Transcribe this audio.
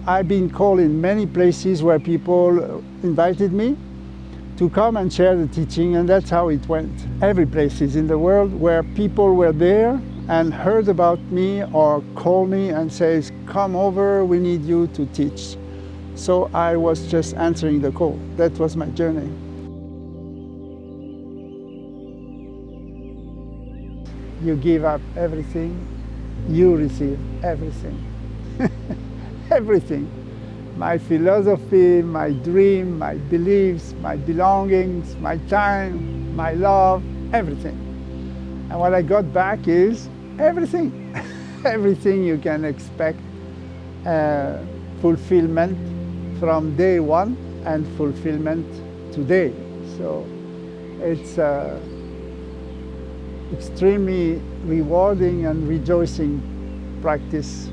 I've been called in many places where people invited me to come and share the teaching, and that's how it went. Every places in the world where people were there and heard about me or called me and says, come over, we need you to teach. So I was just answering the call. That was my journey. You give up everything, you receive everything. Everything. My philosophy, my dream, my beliefs, my belongings, my time, my love, everything. And what I got back is everything. Everything you can expect, fulfillment from day one and fulfillment today. So it's extremely rewarding and rejoicing practice.